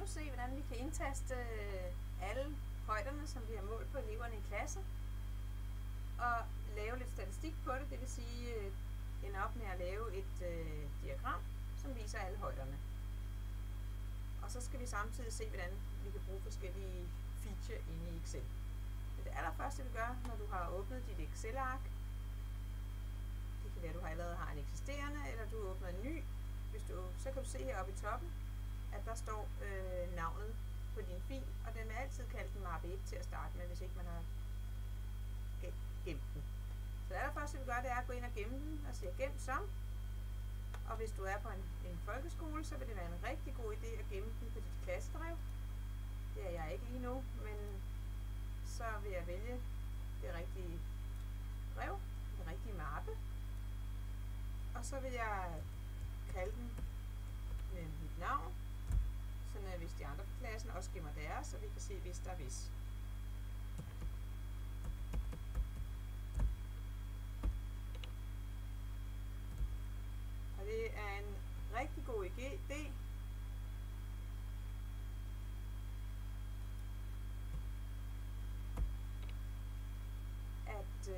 nu se, hvordan vi kan indtaste alle højderne, som vi har målt på eleverne i klassen, og lave lidt statistik på det, det vil sige ende op med at lave et diagram, som viser alle højderne. Og så skal vi samtidig se, hvordan vi kan bruge forskellige feature inde i Excel. Men det allerførste, vi gør, når du har åbnet dit Excel-ark, det kan være, at du allerede har en eksisterende, eller du åbner en ny. Så kan du se heroppe i toppen, at der står navnet på din fil, og den vil altid kalde den mappe 1 til at starte med, hvis ikke man har gemt den. Så det allerførste, vi gør, det er at gå ind og gemme den, og sige gem som. Og hvis du er på en folkeskole, så vil det være en rigtig god idé at gemme den på dit klassedrev. Det er jeg ikke lige nu, men så vil jeg vælge det rigtige drev, den rigtige mappe. Og så vil jeg kalde den med mit navn, sådan at hvis de andre på klassen også gemmer deres, så vi kan se, hvis der er hvis. Og det er en rigtig god idé at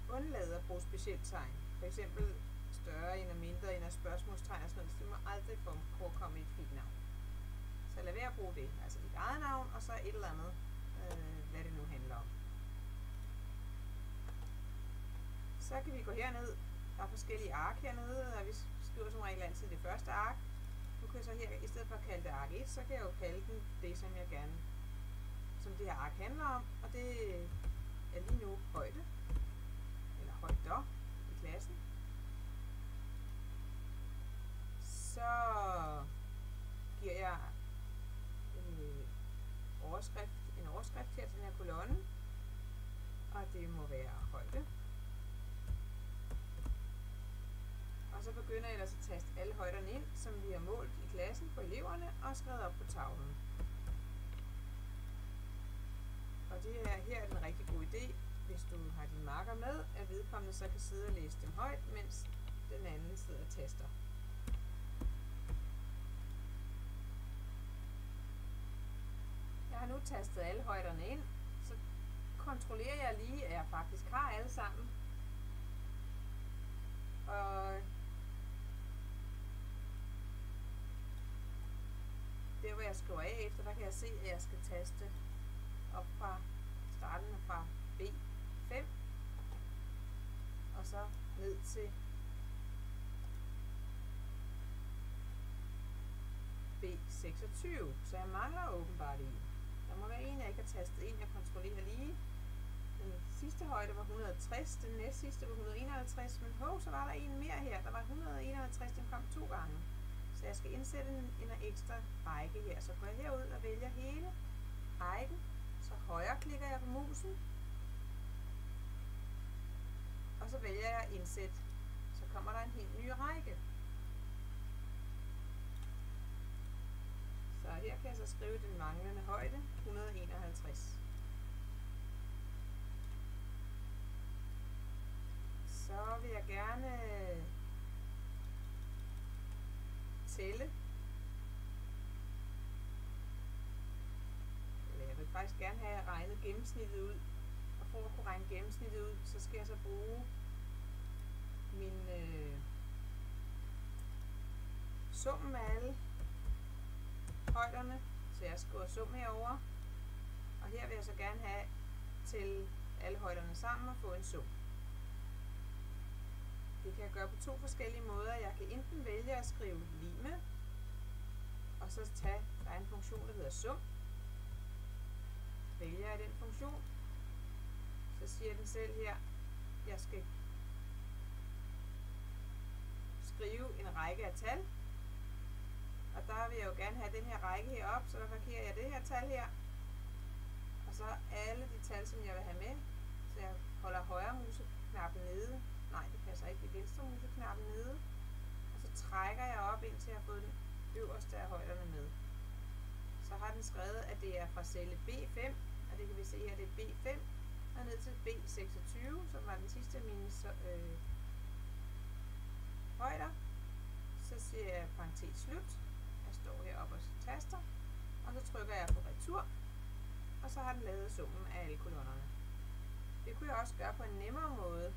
undlade at bruge specielt tegn. For eksempel større end og mindre end og spørgsmålstegn og sådan noget. Det må aldrig forekomme i et fint navn. Så lad være at bruge det. Altså dit eget navn, og så et eller andet, hvad det nu handler om. Så kan vi gå herned. Der er forskellige ark hernede, og vi skriver som regel altid det første ark. Nu kan jeg så her, i stedet for at kalde det ark 1, så kan jeg jo kalde den det, som jeg gerne, som det her ark handler om. Og det er lige nu højde, eller højder i klassen. Så giver jeg en overskrift her til den her kolonne, og det må være højde. Og så begynder jeg ellers at taste alle højderne ind, som vi har målt i klassen på eleverne og skrevet op på tavlen. Og det her er en rigtig god idé, hvis du har dine marker med, at vedkommende så kan sidde og læse dem højt, mens den anden sidder og taster. Jeg har nu tastet alle højderne ind, så kontrollerer jeg lige, at jeg faktisk har alle sammen. Og der hvor jeg skriver af efter, der kan jeg se, at jeg skal taste op fra starten fra B5 og så ned til B26, så jeg mangler åbenbart en. Der må være en, jeg ikke har tastet ind. Jeg kontrollerer lige. Den sidste højde var 160, den næste sidste var 151, men så var der en mere her. Der var 151, den kom 2 gange. Så jeg skal indsætte en ekstra række her. Så går jeg herud og vælger hele rækken. Så højre klikker jeg på musen. Og så vælger jeg indsæt. Så kommer der en helt ny række. Så her kan jeg så skrive den manglende højde, 151. Så vil jeg gerne tælle. Eller jeg vil faktisk gerne have regnet gennemsnittet ud. Og for at kunne regne gennemsnittet ud, så skal jeg så bruge min summen af alle højderne. Så jeg skriver sum herover. Og her vil jeg så gerne have til alle højderne sammen og få en sum. Det kan jeg gøre på 2 forskellige måder. Jeg kan enten vælge at skrive lig med, og så der er en funktion, der hedder sum. Vælger jeg den funktion, så siger den selv her, jeg skal skrive en række af tal. Og der vil jeg jo gerne have den her række heroppe, så der markerer jeg det her tal her. Og så alle de tal, som jeg vil have med. Så jeg holder højre museknappen nede. Nej, det passer ikke. Det er venstre museknappen nede. Og så trækker jeg op, indtil jeg har fået den øverste af højderne med. Så har den skrevet, at det er fra celle B5. Og det kan vi se her, det er B5. Og ned til B26, som var den sidste af mine højder. Så siger jeg parentes slut. der står heroppe og taster, og så trykker jeg på retur, og så har den lavet summen af alle kolonnerne. Det kunne jeg også gøre på en nemmere måde,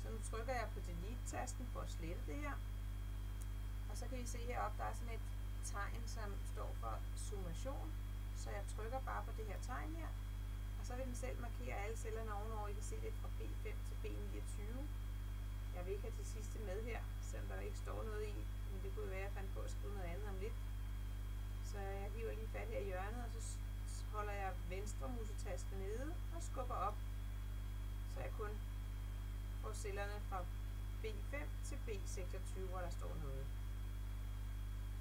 så nu trykker jeg på delete-tasten for at slette det her, og så kan I se heroppe, der er sådan et tegn, som står for summation, så jeg trykker bare på det her tegn her, og så vil den selv markere alle cellerne ovenover. I kan se det fra B5 til B29. Jeg vil ikke have det sidste med her, selvom der ikke står noget i, men det kunne være, at jeg fandt på at skrive noget andet om lidt. Så jeg hiver lige fat her i hjørnet, og så holder jeg venstre musetasten nede og skubber op, så jeg kun får cellerne fra B5 til B26, hvor der står noget.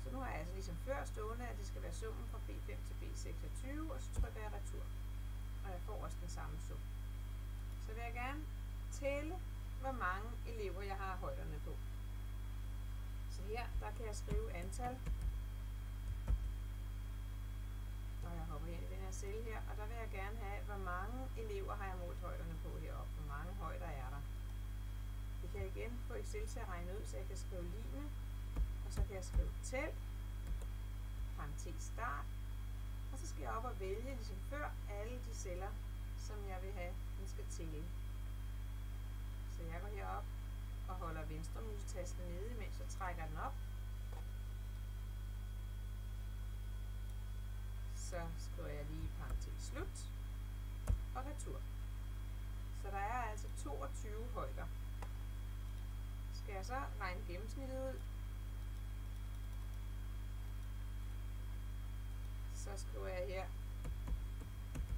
Så nu har jeg altså ligesom før stående, at det skal være summen fra B5 til B26, og så trykker jeg retur. Og jeg får også den samme sum. Så vil jeg gerne tælle, hvor mange elever jeg har højderne på. Så her, der kan jeg skrive antal. Og jeg hopper ind i den her celle her, og der vil jeg gerne have, hvor mange elever har jeg målt højderne på heroppe. Hvor mange højder er der. Det kan jeg igen få Excel til at regne ud, så jeg kan skrive lig med. Og så kan jeg skrive tæl, parentes start, og så skal jeg op og vælge, ligesom før, alle de celler, som jeg vil have, den skal tælle. Så jeg går herop og holder venstre musetasten nede, mens jeg trækker den op. Så skriver jeg lige parentes slut og retur. Så der er altså 22 højder. Skal jeg så regne gennemsnittet ud, så skriver jeg her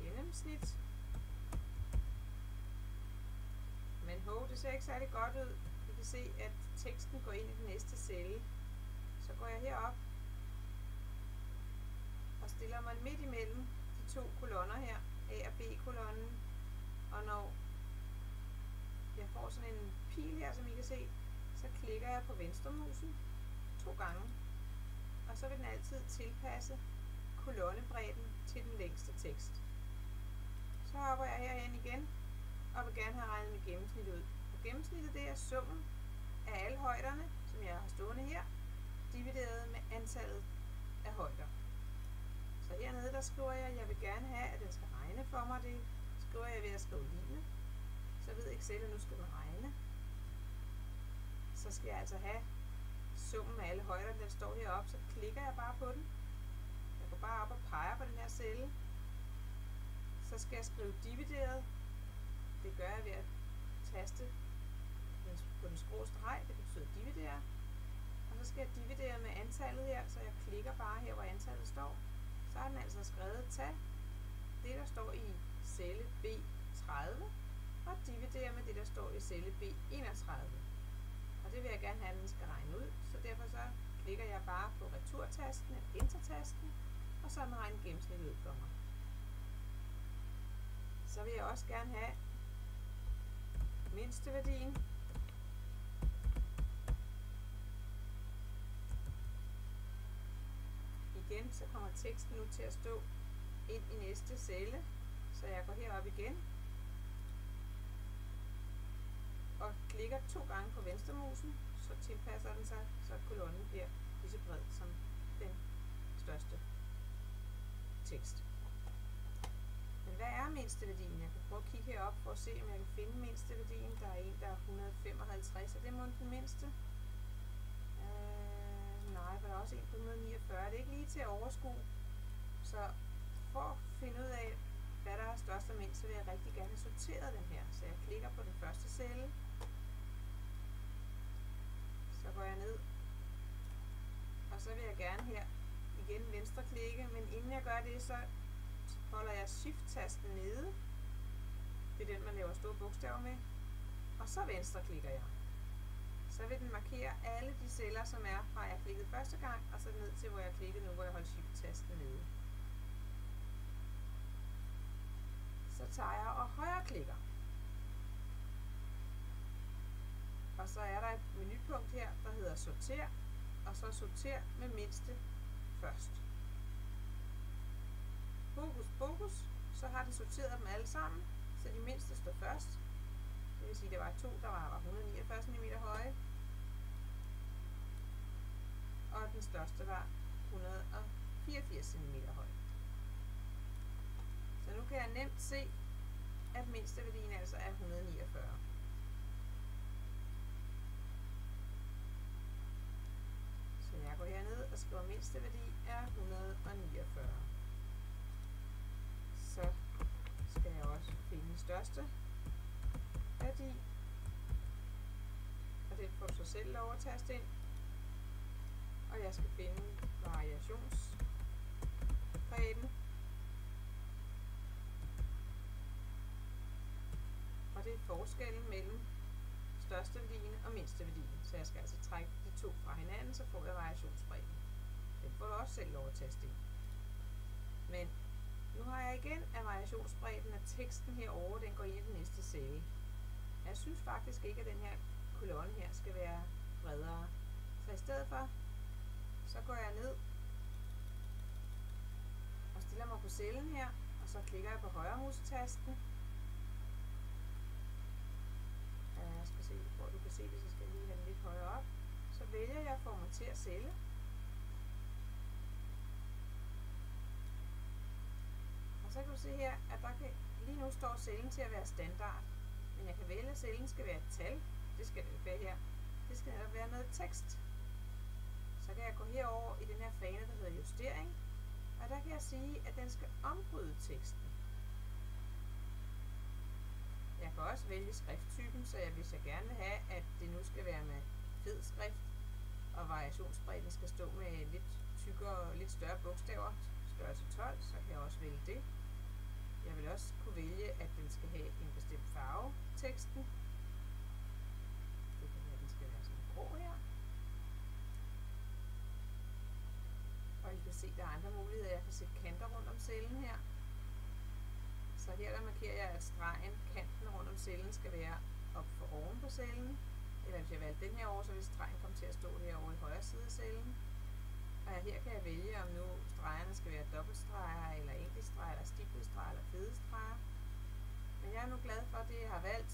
gennemsnit. Men det ser ikke særlig godt ud. Vi kan se, at teksten går ind i den næste celle. Så går jeg herop og stiller mig midt imellem de to kolonner her, A og B-kolonnen. Og når jeg får sådan en pil her, som I kan se, så klikker jeg på venstremusen 2 gange. Og så vil den altid tilpasse kolonnebredden til den længste tekst. Så hopper jeg herhen igen og vil gerne have regnet med gennemsnit ud. Og gennemsnittet, det er summen af alle højderne, som jeg har stående her, divideret med antallet af højder. Så hernede, der skriver jeg, at jeg vil gerne have, at den skal regne for mig. Det skriver jeg ved at skrive line. Så ved Excel, at nu skal den regne. Så skal jeg altså have summen af alle højder, den står heroppe. Så klikker jeg bare på den. Jeg går bare op og peger på den her celle. Så skal jeg skrive divideret. Det gør jeg ved at taste på den skrå streg. Det betyder dividere. Og så skal jeg dividere med antallet her, så jeg klikker bare her, hvor antallet står. Så har den altså skrevet tag det, der står i celle B30, og dividere med det, der står i celle B31. Og det vil jeg gerne have, at den skal regne ud. Så derfor så klikker jeg bare på returtasten eller enter-tasten, og så den regner gennemsnit ud for mig. Så vil jeg også gerne have mindsteværdien. Igen, så kommer teksten nu til at stå ind i næste celle, så jeg går herop igen og klikker 2 gange på venstremusen, så tilpasser den sig, så kolonnen bliver lige så bred som den største tekst. Men hvad er mindsteværdien? Jeg kan prøve at kigge herop for at se, om jeg kan finde mindsteværdien. Der er en, der er 155, og det må den mindste. Nej, for der er også en på 149. Det er ikke lige til at overskue. Så for at finde ud af, hvad der er størst og mindst, så vil jeg rigtig gerne have sorteret den her. Så jeg klikker på den første celle. Så går jeg ned. Og så vil jeg gerne her igen venstre klikke, men inden jeg gør det, så holder jeg shift-tasten nede. Det er den, man laver store bogstaver med. Og så venstre klikker jeg. Så vil den markere alle de celler, som er fra jeg klikkede første gang, og så ned til, hvor jeg klikkede nu, hvor jeg holdt shift-tasten nede. Så tager jeg og højre klikker. Og så er der et menupunkt her, der hedder sorter, og så sorter med mindste først. Fokus, så har den sorteret dem alle sammen, så de mindste står først. Det vil sige, at der var 2, der var 149 cm høje, og den største var 184 cm høj. Så nu kan jeg nemt se, at mindsteværdien altså er 149. Så jeg går herned og skriver, at mindsteværdi er 149. Så skal jeg også finde største værdi, og det får du så selv lov at taste ind. Og jeg skal finde variationsbredden, og det er forskellen mellem størsteværdien og mindsteværdien. Så jeg skal altså trække de to fra hinanden, så får jeg variationsbredden. Den får du også selv lov at taste ind. Men nu har jeg igen, at variationsbredden af teksten herovre, den går ind i den næste celle. Jeg synes faktisk ikke, at den her kolonne her skal være bredere. Så i stedet for, så går jeg ned og stiller mig på cellen her, og så klikker jeg på højre mus-tasten. Jeg skal se, hvor du kan se det, så skal jeg lige have den lidt højere op. Så vælger jeg formater celle. Og så kan du se her, at der kan, lige nu står cellen til at være standard. Men jeg kan vælge, at cellen skal være et tal. Det skal det være her. Det skal netop være noget tekst. Så kan jeg gå herover i den her fane, der hedder justering. Og der kan jeg sige, at den skal ombryde teksten. Jeg kan også vælge skrifttypen, så hvis jeg gerne vil have, at det nu skal være med fed skrift, og variationsbredden skal stå med lidt tykkere, lidt større bogstaver, størrelse 12, så kan jeg også vælge det. Jeg vil også kunne vælge, at den skal have en bestemt farve, teksten. Det kan være, at den skal være sådan grå her. Og I kan se, at der er andre muligheder. Jeg kan sætte kanter rundt om cellen her. Så her der markerer jeg, at stregen, kanten rundt om cellen, skal være op for oven på cellen. Eller hvis jeg valgte den her over, så vil stregen komme til at stå herovre i højre side af cellen. Og her kan jeg vælge, om nu stregerne skal være dobbeltstreger, eller enkeltstreger, eller stiplestreger, eller fede streger. Men jeg er nu glad for, at det jeg har valgt.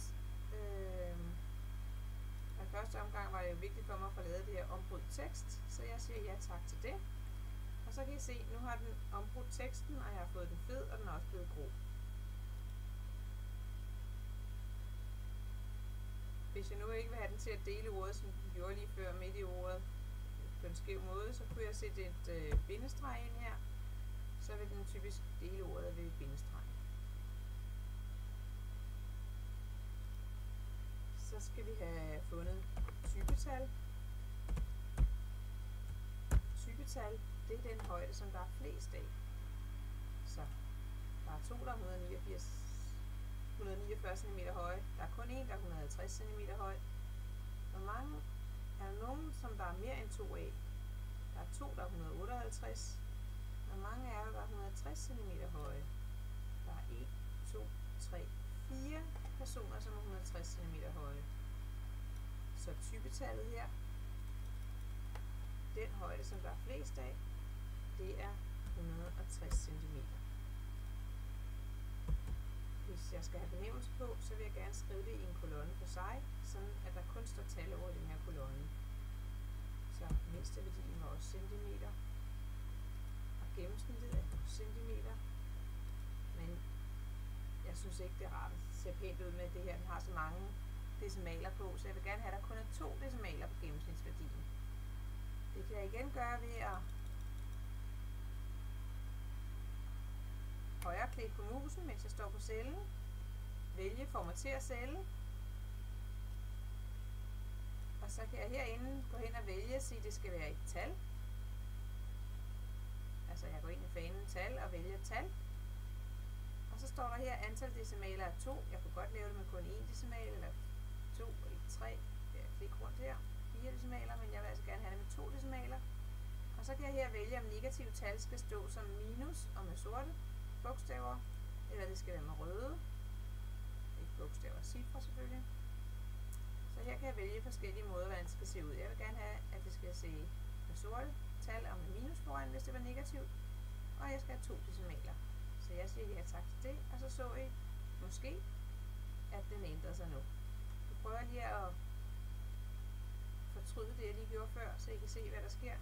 I første omgang var det jo vigtigt for mig at få lavet det her ombrudt tekst, så jeg siger ja tak til det. Og så kan I se, nu har den ombrudt teksten, og jeg har fået den fed, og den er også blevet grå. Hvis jeg nu ikke vil have den til at dele ordet, som den gjorde lige før midt i ordet, på en skæv måde, så kunne jeg sætte et bindestreg ind her, så vil den typisk dele ordet ved bindestreg. Så skal vi have fundet typetal. Typetal, det er den højde, som der er flest af. Så der er to, der er 149 cm høje. Der er kun en, der er 150 cm høj. Hvor mange er der nogen, som der er mere end 2 af? Der er 2, der er 158. Hvor mange er der er 160 cm høje? Der er 1, 2, 3, 4 personer, som er 160 cm høje. Så typetallet her, den højde, som der er flest af, det er 160 cm. Hvis jeg skal have benævnelse på, så vil jeg gerne skrive det i en kolonne for sig, sådan at der kun står tal over den her kolonne. Så mindsteværdien var også centimeter, og gennemsnittet er centimeter, men jeg synes ikke, det er rart. Det ser pænt ud med det her. Den har så mange decimaler på, så jeg vil gerne have, at der kun er 2 decimaler på gennemsnitsværdien. Det kan jeg igen gøre ved at højreklik på musen, mens jeg står på cellen. Vælge formater celle. Og så kan jeg herinde gå hen og vælge at sige, at det skal være et tal. Altså jeg går ind i fanen tal og vælger tal. Og så står der her antal decimaler er 2. Jeg kunne godt lave det med kun 1 decimal, eller 2 eller 3. Jeg klikker rundt her. 4 decimaler, men jeg vil altså gerne have det med 2 decimaler. Og så kan jeg her vælge, om negative tal skal stå som minus og med sorte bogstaver, eller det skal være med røde. Ikke bogstaver, cifre selvfølgelig. Så her kan jeg vælge forskellige måder, hvordan det skal se ud. Jeg vil gerne have, at det skal se med sorte tal og med minus foran, hvis det var negativt. Og jeg skal have 2 decimaler. Så jeg siger ja tak til det, og så I måske, at den ændrer sig nu. Jeg prøver lige at fortryde det, jeg lige gjorde før, så I kan se, hvad der sker.